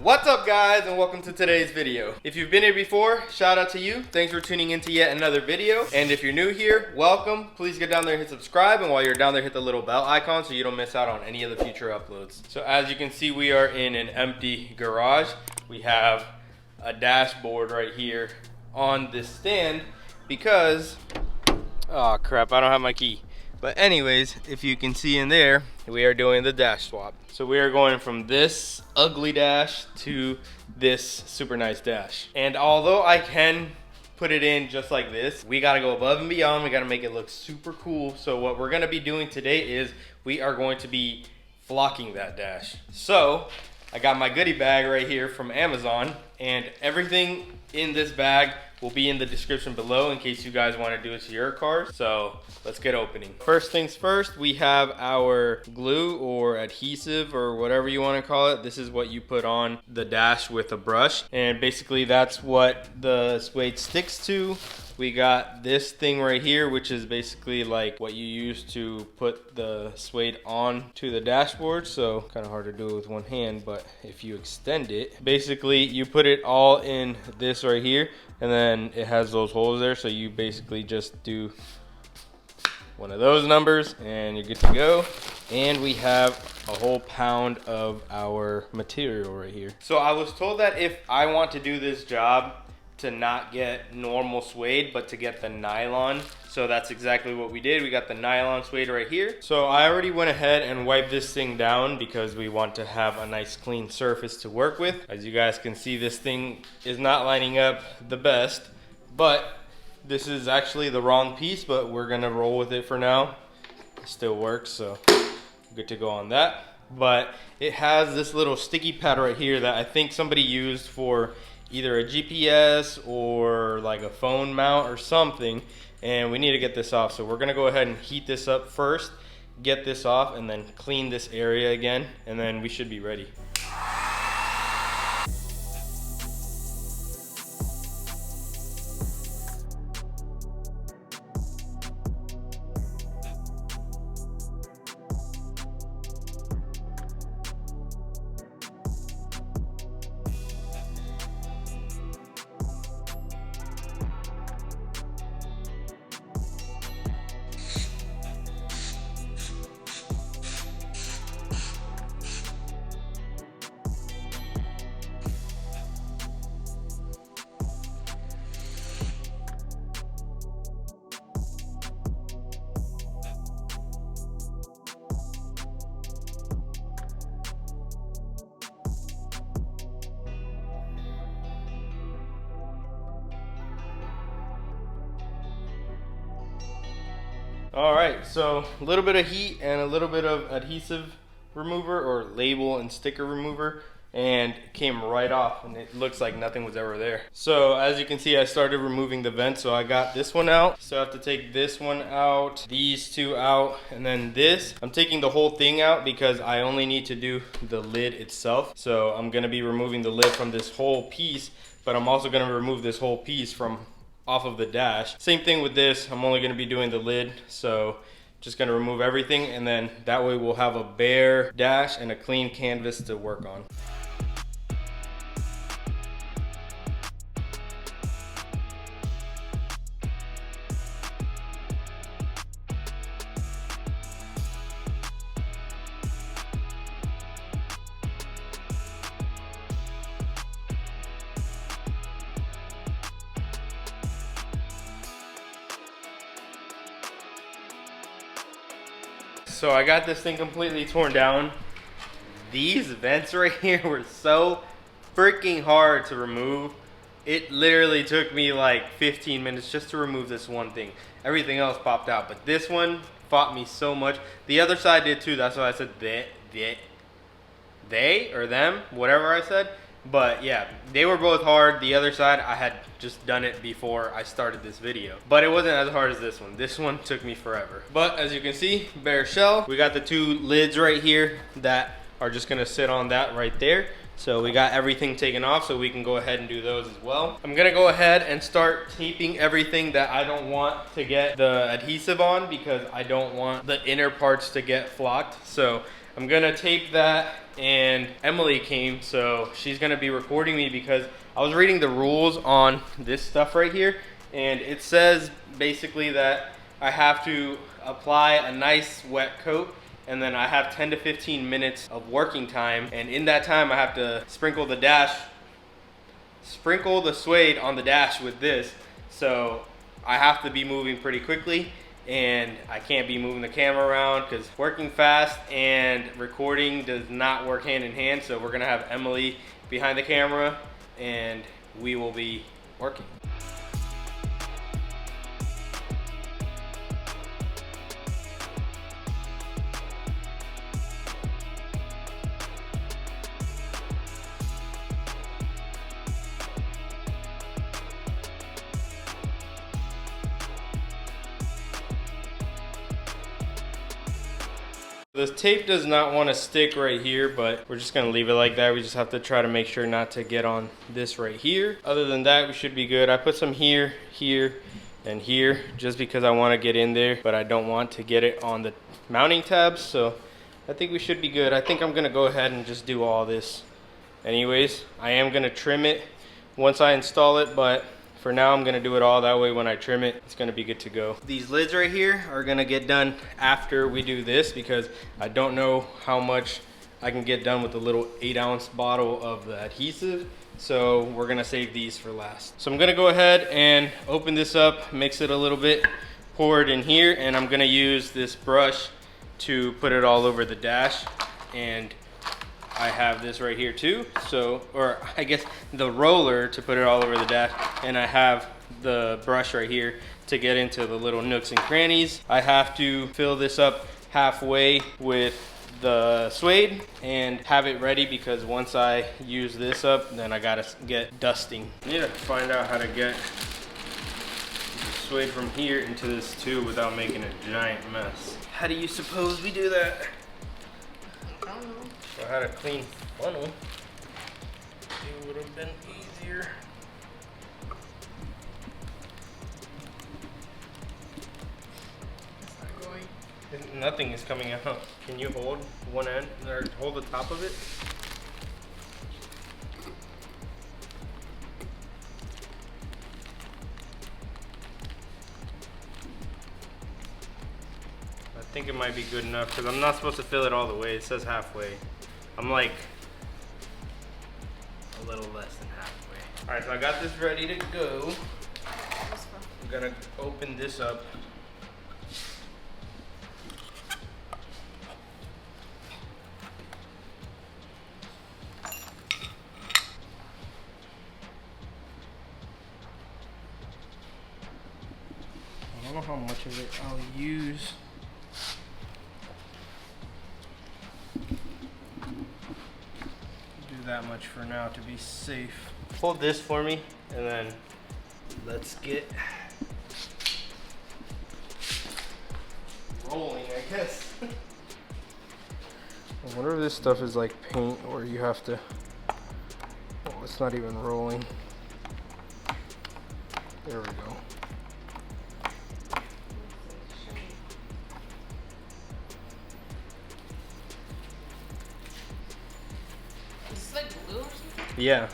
What's up guys, and welcome to today's video. If you've been here before, shout out to you. Thanks for tuning into yet another video. And if you're new here, welcome. Please get down there and hit subscribe, and while you're down there, hit the little bell icon so you don't miss out on any of the future uploads. So as you can see, we are in an empty garage. We have a dashboard right here on this stand because, oh crap, I don't have my key. But anyways, if you can see in there, we are doing the dash swap. So we are going from this ugly dash to this super nice dash. And although I can put it in just like this, we gotta go above and beyond. We gotta make it look super cool. So what we're gonna be doing today is we are going to be flocking that dash. So I got my goodie bag right here from Amazon, and everything in this bag will be in the description below in case you guys want to do it to your cars. So let's get opening. First things first, we have our glue or adhesive or whatever you want to call it. This is what you put on the dash with a brush, and basically that's what the Suede sticks to. We got this thing right here, which is basically like what you use to put the Suede on to the dashboard. So kind of hard to do it with one hand, but if you extend it, basically you put it all in this right here, and then it has those holes there. So you basically just do one of those numbers and you're good to go. And we have a whole pound of our material right here. So I was told that if I want to do this job, to not get normal Suede, but to get the nylon. So that's exactly what we did. We got the nylon Suede right here. So I already went ahead and wiped this thing down because we want to have a nice clean surface to work with. As you guys can see, this thing is not lining up the best, but this is actually the wrong piece, but we're gonna roll with it for now. It still works, so good to go on that. But it has this little sticky pad right here that I think somebody used for either a GPS or like a phone mount or something, and we need to get this off. So we're gonna go ahead and heat this up first, get this off, and then clean this area again, and then we should be ready. All right, so a little bit of heat and a little bit of adhesive remover or label and sticker remover, and it came right off, and it looks like nothing was ever there. So as you can see, I started removing the vent. So I got this one out, so I have to take this one out, these two out, and then this. I'm taking the whole thing out because I only need to do the lid itself. So I'm gonna be removing the lid from this whole piece, but I'm also gonna remove this whole piece from off of the dash. Same thing with this, I'm only gonna be doing the lid, so just gonna remove everything, and then that way we'll have a bare dash and a clean canvas to work on. So I got this thing completely torn down. These vents right here were so freaking hard to remove. It literally took me like 15 minutes just to remove this one thing. Everything else popped out, but this one fought me so much. The other side did too. That's why I said they or them, whatever I said. But yeah, they were both hard. The other side, I had just done it before I started this video, but it wasn't as hard as this one. This one took me forever. But as you can see, bare shell. We got the two lids right here that are just gonna sit on that right there. So we got everything taken off, so we can go ahead and do those as well. I'm gonna go ahead and start taping everything that I don't want to get the adhesive on, because I don't want the inner parts to get flocked. So I'm gonna tape that, and Emily came, so she's gonna be recording me because I was reading the rules on this stuff right here, and it says basically that I have to apply a nice wet coat, and then I have 10 to 15 minutes of working time, and in that time I have to sprinkle the suede on the dash with this. So I have to be moving pretty quickly, and I can't be moving the camera around because working fast and recording does not work hand in hand. So we're gonna have Emily behind the camera and we will be working. The tape does not want to stick right here, but we're just going to leave it like that. We just have to try to make sure not to get on this right here. Other than that, we should be good. I put some here, here, and here just because I want to get in there, but I don't want to get it on the mounting tabs. So I think we should be good. I think I'm going to go ahead and just do all this. Anyways, I am going to trim it once I install it, but for now, I'm gonna do it all. That way when I trim it, it's gonna be good to go. These lids right here are gonna get done after we do this because I don't know how much I can get done with the little 8-ounce bottle of the adhesive. So we're gonna save these for last. So I'm gonna go ahead and open this up, mix it a little bit, pour it in here, and I'm gonna use this brush to put it all over the dash. And I have this right here too, so, or I guess the roller to put it all over the dash, and I have the brush right here to get into the little nooks and crannies. I have to fill this up halfway with the suede and have it ready because once I use this up, then I gotta get dusting. I need to find out how to get the suede from here into this too without making a giant mess. How do you suppose we do that? I don't know. If I had a clean funnel, it would have been easier. It's not going. Nothing is coming out. Can you hold one end or hold the top of it? I think it might be good enough because I'm not supposed to fill it all the way. It says halfway. I'm like a little less than halfway. All right, so I got this ready to go. I'm gonna open this up. I don't know how much of it I'll use. That much for now to be safe. Hold this for me and then let's get rolling, I guess. I wonder if this stuff is like paint or you have to, oh, it's not even rolling. There we go. Yeah.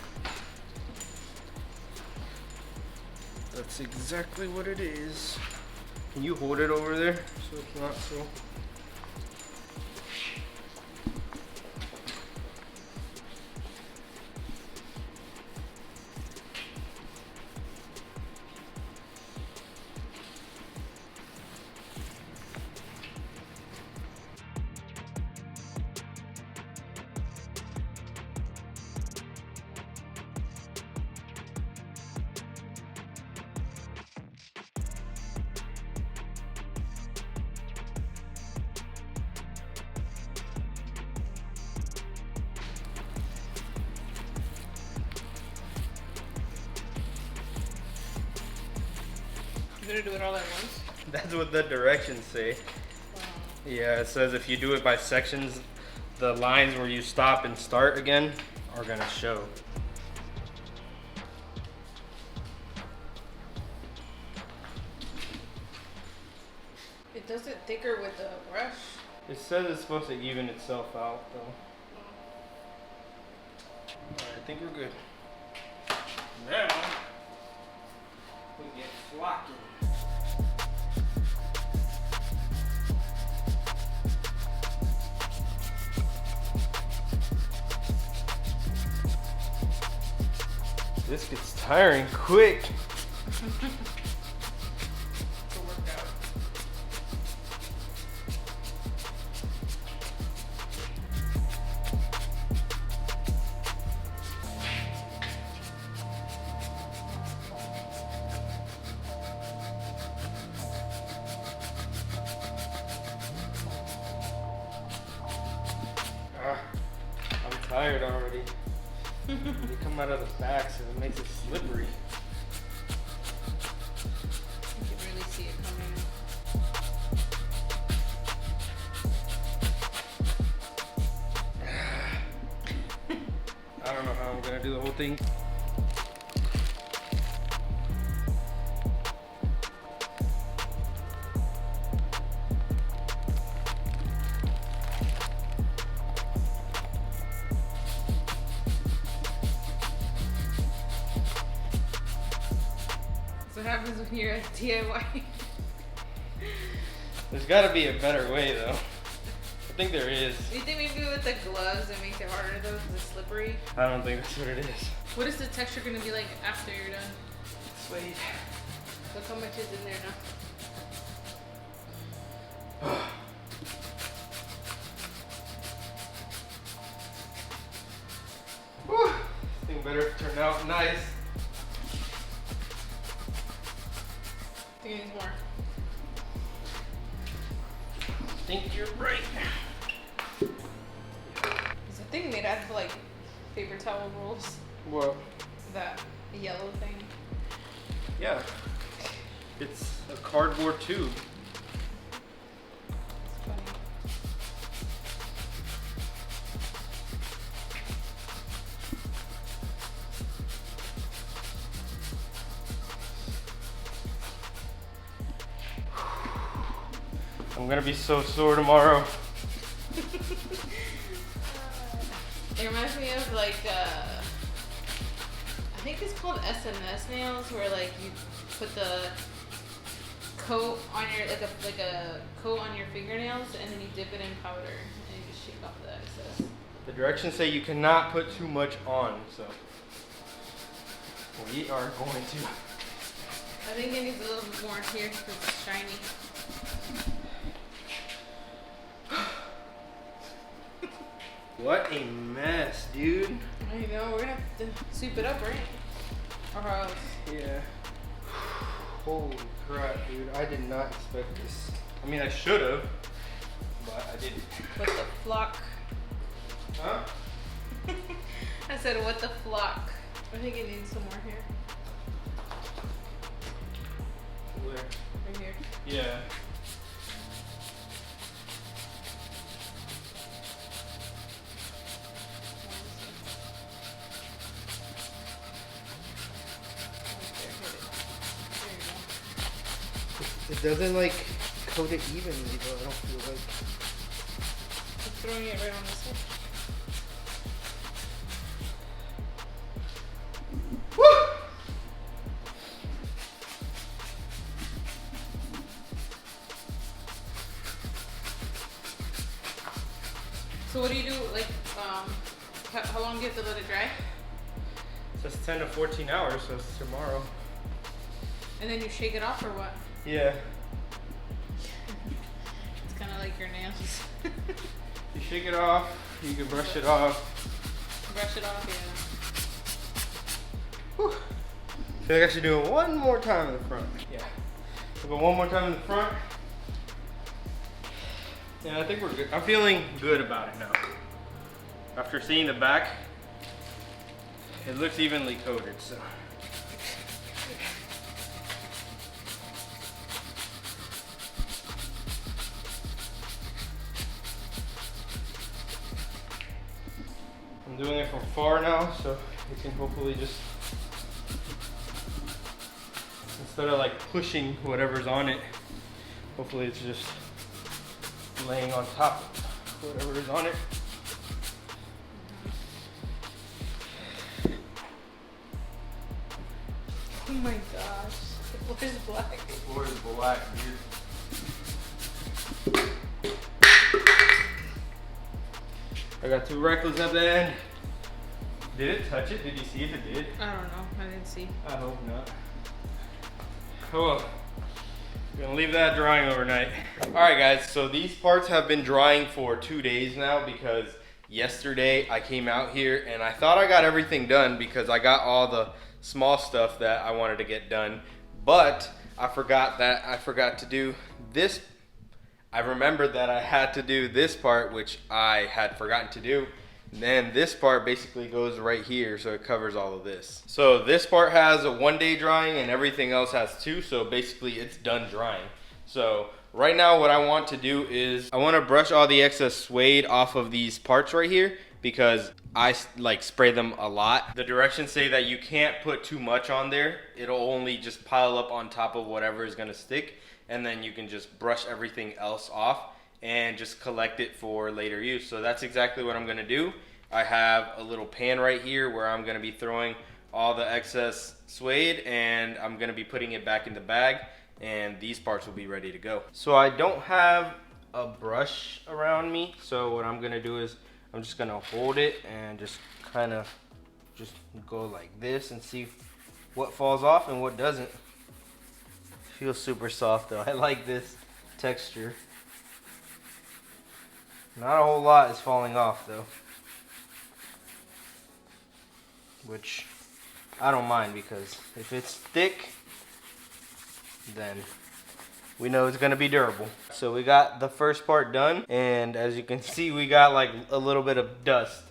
That's exactly what it is. Can you hold it over there so it's not so... You gonna do it all at once? That's what the directions say. Wow. Yeah, it says if you do it by sections, the lines where you stop and start again are gonna show. It does it thicker with the brush. It says it's supposed to even itself out though. Alright, I think we're good. Now we get flocking. This gets tiring quick. It's a workout. I'm tired already. They come out of the back, so it makes it slippery. You can really see it coming in. I don't know how I'm gonna do the whole thing. So what happens when you're a DIY? There's gotta be a better way though. I think there is. Do you think maybe with the gloves it makes it harder though because it's slippery? I don't think that's what it is. What is the texture gonna be like after you're done? Suede. Look how much is in there now. Whew. This thing better turn out nice. I think it needs more. I think you're right. Is the thing made out of like paper towel rolls? What? That yellow thing? Yeah. It's a cardboard tube. It's funny. I'm gonna be so sore tomorrow. It reminds me of like I think it's called SMS nails, where like you put the coat on your like a coat on your fingernails, and then you dip it in powder, and you just shake off the excess. The directions say you cannot put too much on, so we are going to. I think it needs a little bit more here because it's shiny. What a mess, dude. I know, we're gonna have to sweep it up, right? Or how else? Yeah. Holy crap, dude. I did not expect this. I mean, I should have, but I didn't. What the flock? Huh? I said, what the flock? I think it needs some more here. Where? Right here. Yeah. It doesn't like coat it evenly though, I don't feel like. Just throwing it right on this side. Woo! So what do you do, like, how long do you have to let it dry? It says 10 to 14 hours, so it's tomorrow. And then you shake it off or what? Yeah. It's kind of like your nails. You shake it off, you can brush it off. Brush it off, yeah. Whew. I feel like I should do it one more time in the front. Yeah. We'll go one more time in the front. Yeah, I think we're good. I'm feeling good about it now. After seeing the back, it looks evenly coated, so. I'm doing it from far now, so we can hopefully just, instead of like pushing whatever's on it, hopefully it's just laying on top of whatever is on it. Oh my gosh. The floor is black. The floor is black, dude. I got 2 reckless at the end. Did it touch it? Did you see if it did? I don't know. I didn't see. I hope not. Oh well. Gonna leave that drying overnight. Alright guys, so these parts have been drying for 2 days now because yesterday I came out here and I thought I got everything done because I got all the small stuff that I wanted to get done, but I forgot to do this. I remembered that I had to do this part, which I had forgotten to do. And then this part basically goes right here, so it covers all of this. So this part has a 1 day drying and everything else has 2, so basically it's done drying. So right now what I want to do is I want to brush all the excess suede off of these parts right here because I like spray them a lot. The directions say that you can't put too much on there. It'll only just pile up on top of whatever is going to stick, and then you can just brush everything else off and just collect it for later use. So that's exactly what I'm gonna do. I have a little pan right here where I'm gonna be throwing all the excess suede and I'm gonna be putting it back in the bag, and these parts will be ready to go. So I don't have a brush around me, so what I'm gonna do is I'm just gonna hold it and just kind of just go like this and see what falls off and what doesn't. Feels super soft though. I like this texture. Not a whole lot is falling off though, which I don't mind because if it's thick, then we know it's gonna be durable. So we got the first part done, and as you can see, we got like a little bit of dust,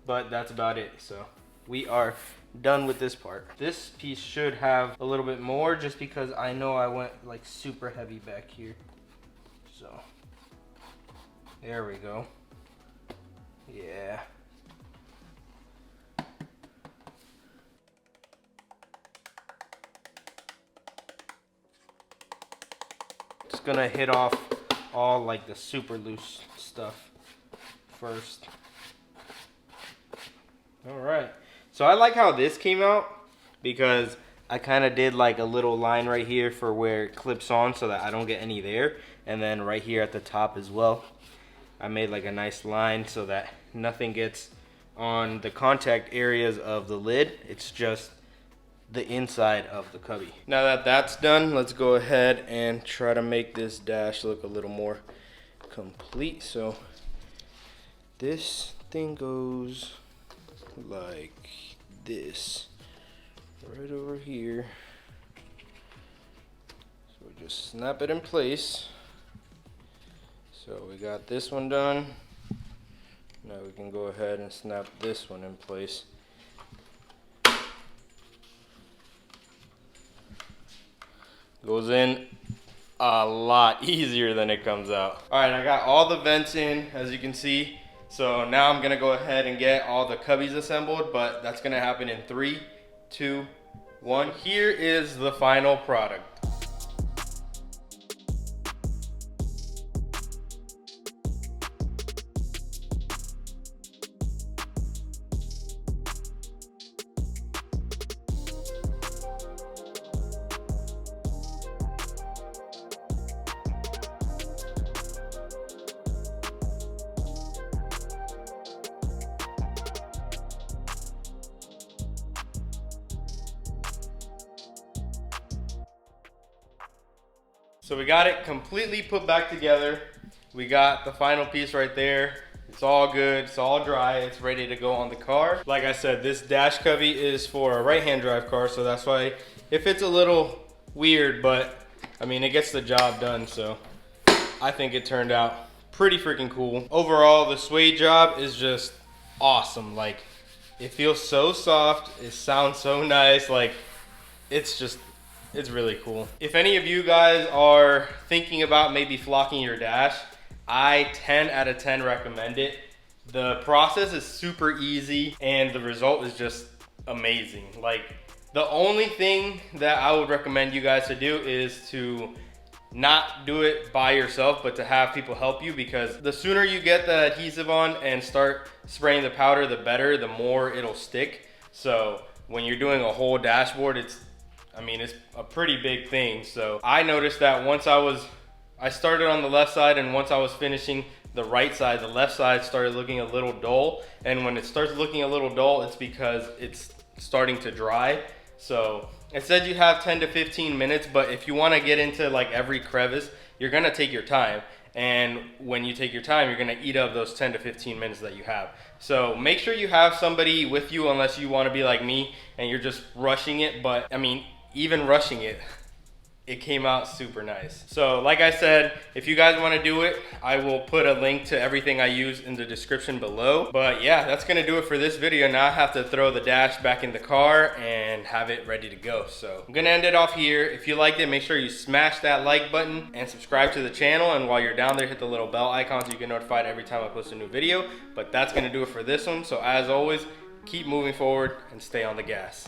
but that's about it. So we are done with this part. This piece should have a little bit more just because I know I went like super heavy back here. So there we go. Yeah. Just gonna hit off all like the super loose stuff first. All right. So I like how this came out because I kind of did like a little line right here for where it clips on so that I don't get any there. And then right here at the top as well, I made like a nice line so that nothing gets on the contact areas of the lid. It's just the inside of the cubby. Now that that's done, let's go ahead and try to make this dash look a little more complete. So this thing goes like this right over here. So we just snap it in place. So we got this one done. Now we can go ahead and snap this one in place. Goes in a lot easier than it comes out. All right, I got all the vents in, as you can see. So now I'm gonna go ahead and get all the cubbies assembled, but that's gonna happen in 3, 2, 1. Here is the final product. So we got it completely put back together. We got the final piece right there. It's all good, it's all dry, it's ready to go on the car. Like I said, this dash cubby is for a right-hand drive car, so that's why if it's a little weird, but I mean, it gets the job done, so I think it turned out pretty freaking cool. Overall, the suede job is just awesome. Like, it feels so soft, it sounds so nice, like, it's really cool. If any of you guys are thinking about maybe flocking your dash, I 10 out of 10 recommend it. The process is super easy and the result is just amazing. Like, the only thing that I would recommend you guys to do is to not do it by yourself, but to have people help you, because the sooner you get the adhesive on and start spraying the powder, the better, the more it'll stick. So when you're doing a whole dashboard, it's a pretty big thing. So I noticed that once I started on the left side, and once I was finishing the right side, the left side started looking a little dull. And when it starts looking a little dull, it's because it's starting to dry. So it said you have 10 to 15 minutes, but if you want to get into like every crevice, you're going to take your time. And when you take your time, you're going to eat up those 10 to 15 minutes that you have. So make sure you have somebody with you, unless you want to be like me and you're just rushing it. But I mean, even rushing it, it came out super nice. So like I said, if you guys want to do it, I will put a link to everything I use in the description below. But yeah, that's gonna do it for this video. Now I have to throw the dash back in the car and have it ready to go. So I'm gonna end it off here. If you liked it, make sure you smash that like button and subscribe to the channel. And while you're down there, hit the little bell icon so you get notified every time I post a new video. But that's gonna do it for this one. So as always, keep moving forward and stay on the gas.